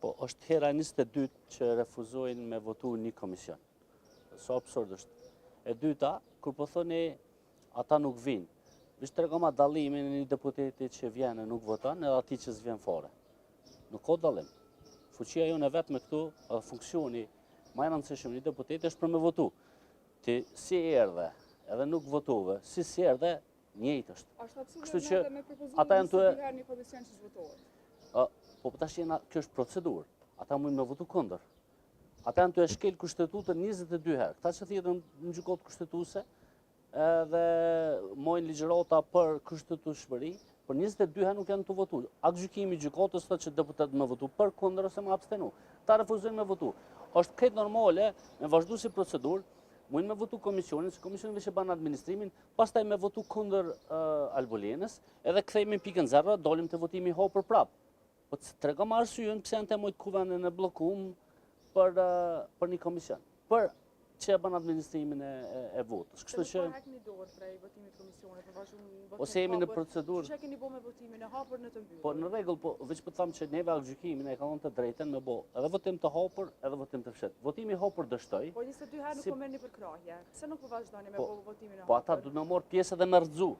Po, është hera 22 që refuzojnë me votu një komision. So absurd është. E dyta, kur po thoni ata nuk vinë, vishë të regoma dalimin e një deputeti që vjen e nuk votan edhe ati që s'vjen fare. Nuk ka dalim. Fuqia jonë e vetë me këtu, edhe funksioni ma e rëndësishëm një deputeti është për me votu. Ti si erdhe edhe nuk votove, si erdhe, njëjtë është. Ashtë absurd edhe me propozimin ata janë se diher një komision që s'votohet. Po tash kjo është procedurë. Ata mund me votu kundër. Ata janë të e shkel kushtetutën 22 herë. Këta që thjetën në gjykot kushtetuse edhe mojnë ligjërota për kushtetueshmëri, për 22 herë nuk janë të votu. Aktë gjykimi gjykotës thotë që deputet me votu për kundër ose me abstenu. Ta refuzojnë me votu. Është këtë normale, me vazhdu si procedurë, mund me votu komisionin, se komisionin veç e ban administrimin, pastaj me votu kundër Albolenës, edhe kthejmë pikën 0, dolim të votimi hopër prapë. Po të tregom arsyën pse janë të mojtë kuvendin e blokum për një komision. Për që e ban administrimin e votës. Kështu që hek një dorë prej votimit komisionit, në vazhdu votim hapër. Ose jemi në procedurë. Që keni bo me votimin e hapër në të mbyllur? Po në rregull, po veç po thamë që neve gjykimin e kalon të drejten me bo edhe votim të hapër, edhe votim të fshet. Votimi hapër dështoj. Po 22 herë nuk po merrni për krahje. Pse nuk po vazhdoni me bo votimin e hapër? Po ata du në morë pjesë edhe me rëdzu.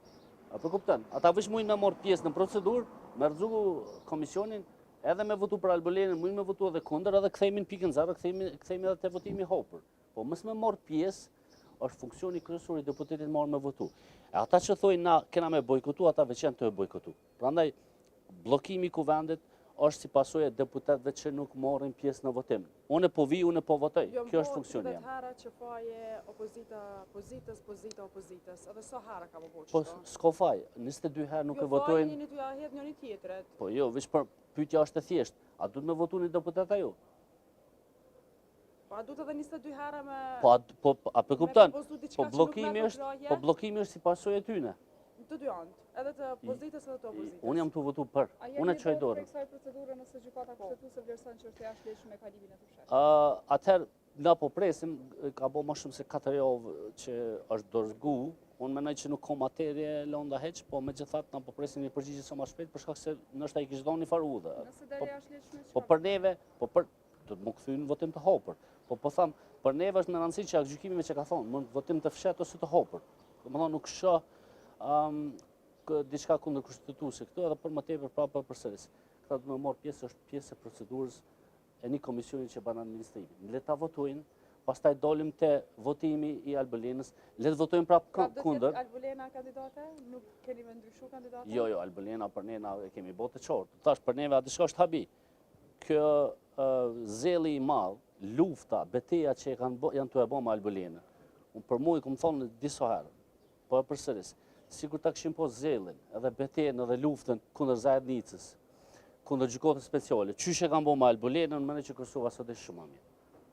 Apo kupton? Ata veç mujnë me morë pjesë në procedurë, me rëdzu komisionin, edhe me votu për Albolenën, mujnë me votu edhe kundër, edhe kthejmë në pikën 0, kthejmë edhe te votimi hapër. Po mësë me morë pjesë, është funksioni kryesor i deputetit marrë me votu. E ata që thojnë na kena me bojkotu, ata veç janë të e bojkotu. Prandaj, blokimi i kuvendit është si pasojë e deputetëve që nuk marrin pjesë në votim. Unë po vi, unë po votoj. Kjo është funksioni jam. Jo, herë që faje opozita opozitës, edhe sa herë ka më bëjë Po s'ka faj, 22 herë nuk e votojnë. Jo, faj jeni njëri tjetrit. Po jo, veç për pyetja është e thjeshtë. A duhet me votu një deputet ajo? Po a duhet edhe 22 herë me... Po, a për kuptan? Po blokimi është si pasojë e tyne. Të dy anët, edhe të opozitës edhe të opozitës. Unë jam të votu për, unë e qoj dorën. A jeni kësaj procedure nëse gjykata kushtetuese vlerëson që është jashtëligjshme me kalimin e të fshehtë? Atëherë, na po presim, ka bo më shumë se 4 javë që është dorëzgu, unë menoj që nuk ka materje lënda heq, po me gjithat na po presim një përgjigje sa më shpejt, për shkak se nështë ai kishtë dhënë një farë udhë. Nëse deri jashtëligjshme po për neve, do të më kthyjnë votim të hapur. Po tham, për neve është në rëndësi që gjykimeve që ka thonë, mund votim të fshehtë ose të hapur. Domethënë nuk shoh diçka kundër kushtetuese këtu edhe për më tepër prapë përsëris. Këta do të marr pjesë, është pjesë e procedurës e një komisioni që ban administrimin. Le ta votojnë, pastaj dalim te votimi i Albolenës, le të votojmë prapë kundër. Albolena kandidate? Nuk keni me ndryshu kandidate? Jo, Albolena për ne na e kemi botë të qartë. Tash për neve diçka është habi. Kjo zelli i madh, lufta, betejat që janë të e bë me Albolenën. Unë për mua i kam thonë disa herë, po e përsëris. Sikur ta kishim po zellin, edhe betejën edhe luftën kundër Zajednicës, kundër gjykatës speciale. Qysh e kanë bë me Albolenën, mendoj që Kosova sot është shumë më mirë.